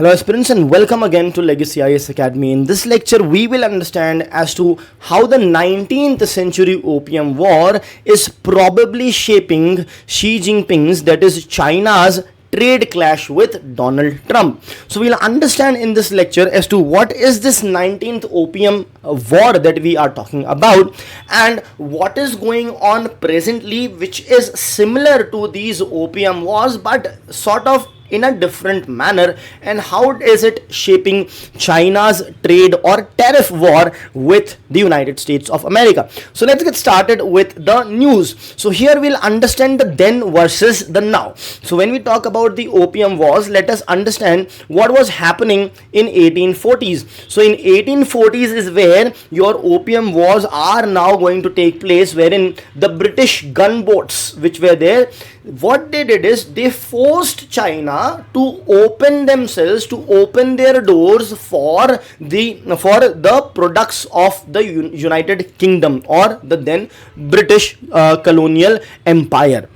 Hello aspirants and welcome again to Legacy IAS Academy. In this lecture we will understand as to how the 19th century Opium War is probably shaping Xi Jinping's, that is China's, trade clash with Donald Trump. So we'll understand in this lecture as to what is this 19th Opium War that we are talking about and what is going on presently which is similar to these Opium Wars but sort of in a different manner, and how is it shaping China's trade or tariff war with the United States of America. So let's get started with the news. So here we'll understand the then versus the now. So when we talk about the Opium Wars, let us understand what was happening in 1840s. So in 1840s is where your Opium Wars are now going to take place, wherein the British gunboats which were there, what they did is they forced China to open themselves, to open their doors for the products of the United Kingdom or the then British colonial empire.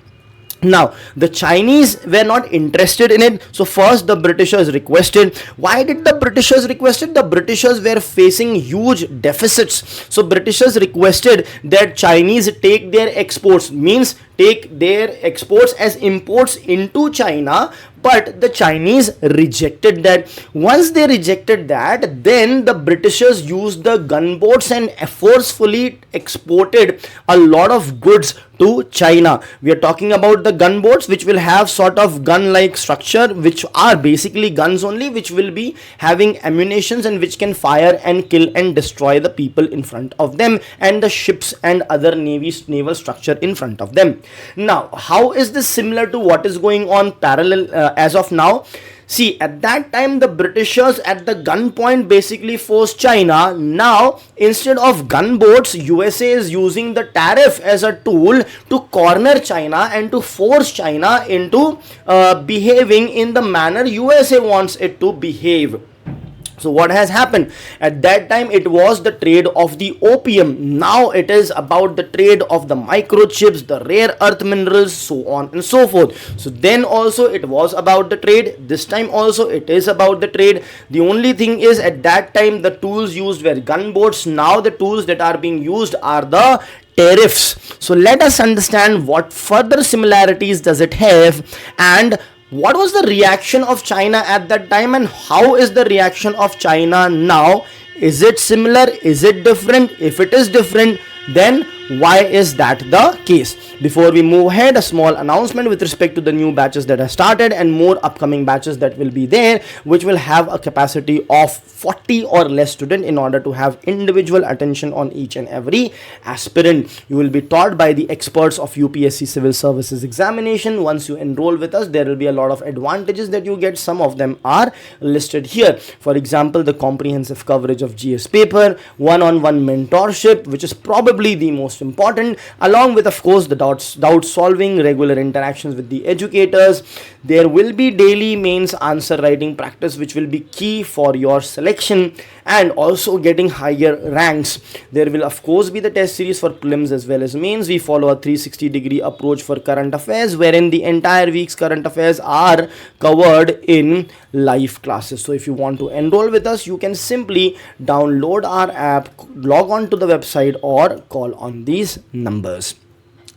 Now, the Chinese were not interested in it. So first the Britishers requested. Why did the Britishers requested? The Britishers were facing huge deficits. So Britishers requested that Chinese take their exports, means take their exports as imports into China, but the Chinese rejected that. Once they rejected that, then the Britishers used the gunboats and forcefully exported a lot of goods to China. We are talking about the gunboats which will have sort of gun-like structure, which are basically guns only, which will be having ammunitions and which can fire and kill and destroy the people in front of them, and the ships and other naval structure in front of them. Now, how is this similar to what is going on parallel as of now? See, at that time the Britishers at the gunpoint basically forced China. Now instead of gunboats, USA is using the tariff as a tool to corner China and to force China into behaving in the manner USA wants it to behave. So what has happened? At that time it was the trade of the opium. Now it is about the trade of the microchips, the rare earth minerals, so on and so forth. So then also it was about the trade. This time also it is about the trade. The only thing is, at that time the tools used were gunboats. Now the tools that are being used are the tariffs. So let us understand what further similarities does it have, and what was the reaction of China at that time, and how is the reaction of China now? Is it similar? Is it different? If it is different, then why is that the case? Before we move ahead, a small announcement with respect to the new batches that have started and more upcoming batches that will be there, which will have a capacity of 40 or less students in order to have individual attention on each and every aspirant. You will be taught by the experts of UPSC Civil Services examination. Once you enroll with us, there will be a lot of advantages that you get. Some of them are listed here. For example, the comprehensive coverage of GS paper, one-on-one mentorship, which is probably the most important, along with of course the doubt solving, regular interactions with the educators. There will be daily mains answer writing practice, which will be key for your selection and also getting higher ranks. There will of course be the test series for prelims as well as mains. We follow a 360-degree approach for current affairs, wherein the entire week's current affairs are covered in live classes. So if you want to enroll with us, you can simply download our app, log on to the website, or call on these numbers.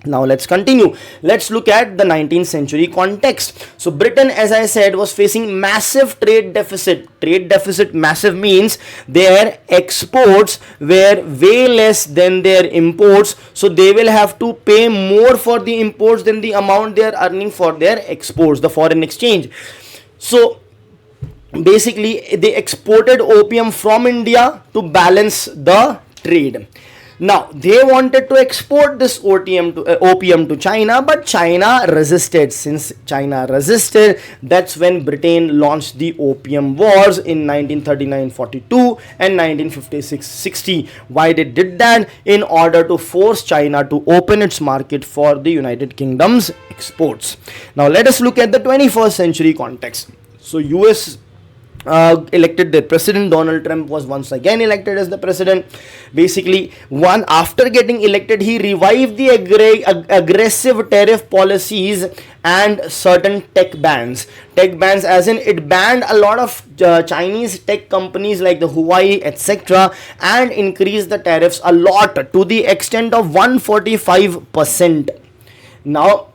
Now let's continue. Let's look at the 19th century context. So Britain, as I said, was facing massive trade deficit. Trade deficit massive means their exports were way less than their imports. So they will have to pay more for the imports than the amount they are earning for their exports, the foreign exchange. So basically they exported opium from India to balance the trade. Now they wanted to export this opium to China, but China resisted. Since China resisted, that's when Britain launched the Opium Wars in 1939-42 and 1956-60. Why they did that? In order to force China to open its market for the United Kingdom's exports. Now let us look at the 21st century context. So US elected their president. Donald Trump was once again elected as the president. Basically, one after getting elected, he revived the aggressive tariff policies and certain tech bans. Tech bans, as in it banned a lot of Chinese tech companies like the Huawei, etc., and increased the tariffs a lot to the extent of 145%. Now,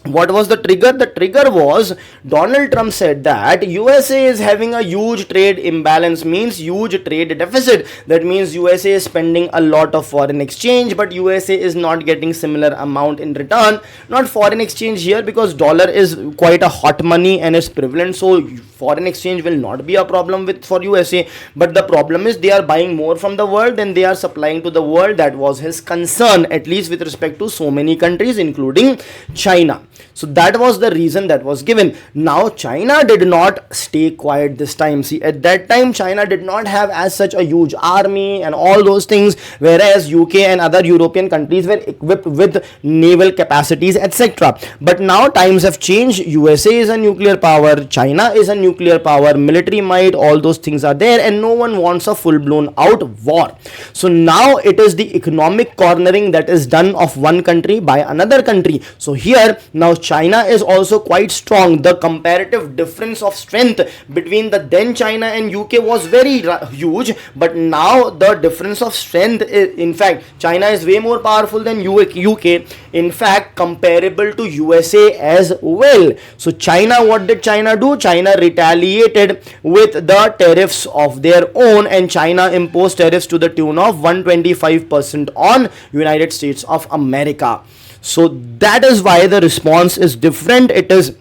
what was the trigger? The trigger was Donald Trump said that USA is having a huge trade imbalance, means huge trade deficit. That means USA is spending a lot of foreign exchange, but USA is not getting similar amount in return. Not foreign exchange here, because dollar is quite a hot money and is prevalent, so foreign exchange will not be a problem for USA. But the problem is they are buying more from the world than they are supplying to the world. That was his concern, at least with respect to so many countries, including China. So that was the reason that was given. Now China did not stay quiet this time. See, at that time China did not have as such a huge army and all those things, whereas UK and other European countries were equipped with naval capacities, etc. But now times have changed. USA is a nuclear power, China is a nuclear power, military might, all those things are there, and no one wants a full-blown out war. So now it is the economic cornering that is done of one country by another country. So here now China is also quite strong. The comparative difference of strength between the then China and UK was very huge, but now the difference of strength is, in fact, China is way more powerful than UK, in fact comparable to USA as well. So China, what did China do? China retaliated with the tariffs of their own, and China imposed tariffs to the tune of 125% on United States of America. So that is why the response is different. It is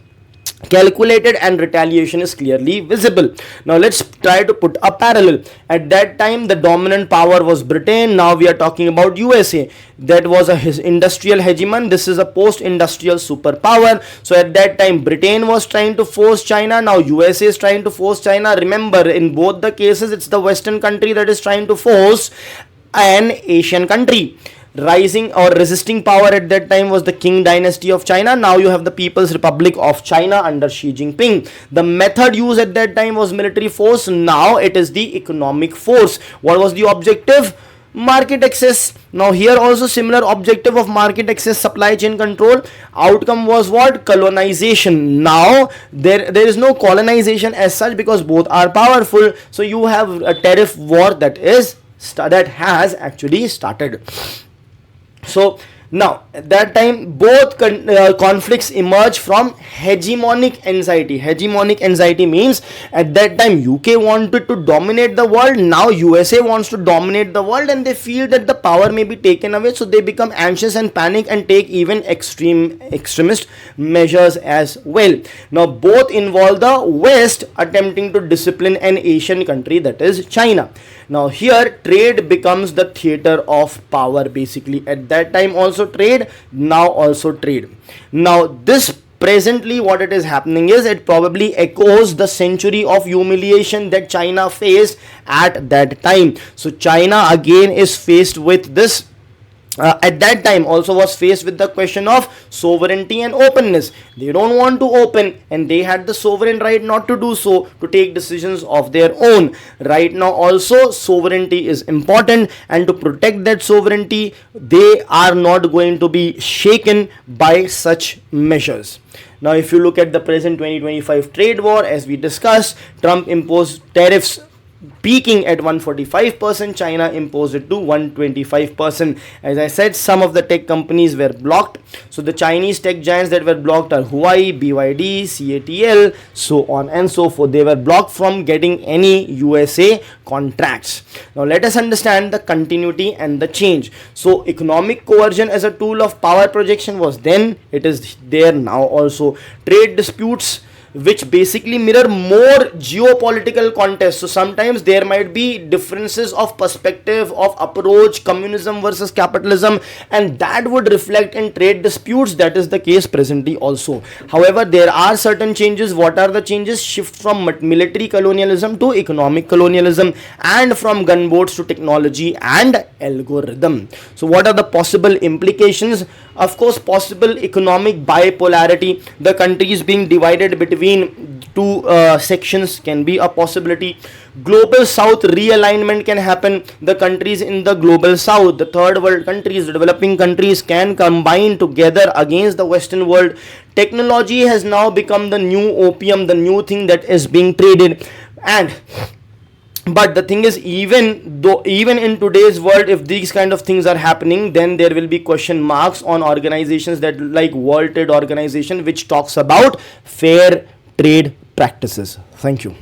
calculated and retaliation is clearly visible. Now let's try to put a parallel. At that time the dominant power was Britain. Now we are talking about USA. That was his industrial hegemon. This is a post-industrial superpower. So at that time Britain was trying to force China. Now USA is trying to force China. Remember, in both the cases it's the Western country that is trying to force an Asian country. Rising or resisting power at that time was the Qing dynasty of China. Now you have the People's Republic of China under Xi Jinping. The method used at that time was military force. Now it is the economic force. What was the objective? Market access. Now here also similar objective of market access, supply chain control. Outcome was what? Colonization. Now there is no colonization as such, because both are powerful. So you have a tariff war that has actually started. So now at that time both conflicts emerge from hegemonic anxiety. Hegemonic anxiety means at that time UK wanted to dominate the world. Now USA wants to dominate the world, and they feel that the power may be taken away, so they become anxious and panic and take even extremist measures as well. Now both involve the West attempting to discipline an Asian country, that is China. Now here trade becomes the theater of power. Basically at that time also trade, now also trade. Now this presently what it is happening is it probably echoes the century of humiliation that China faced at that time. So China again is faced with this at that time also was faced with the question of sovereignty and openness. They don't want to open, and they had the sovereign right not to do so, to take decisions of their own. Right now also sovereignty is important, and to protect that sovereignty they are not going to be shaken by such measures. Now if you look at the present 2025 trade war, as we discussed, Trump imposed tariffs peaking at 145%, China imposed it to 125%. As I said, some of the tech companies were blocked. So the Chinese tech giants that were blocked are Huawei, BYD, CATL, so on and so forth. They were blocked from getting any USA contracts. Now let us understand the continuity and the change. So economic coercion as a tool of power projection was then, it is there now also. Trade disputes, which basically mirror more geopolitical contests. So sometimes there might be differences of perspective, of approach, communism versus capitalism, and that would reflect in trade disputes. That is the case presently also. However, there are certain changes. What are the changes? Shift from military colonialism to economic colonialism, and from gunboats to technology and algorithm. So what are the possible implications? Of course, possible economic bipolarity, the countries being divided between two sections can be a possibility. Global South realignment can happen. The countries in the global South, the third world countries, the developing countries, can combine together against the Western world. Technology has now become the new opium, the new thing that is being traded. And but the thing is, even in today's world, if these kind of things are happening, then there will be question marks on organizations that like World Trade Organization, which talks about fair trade practices. Thank you.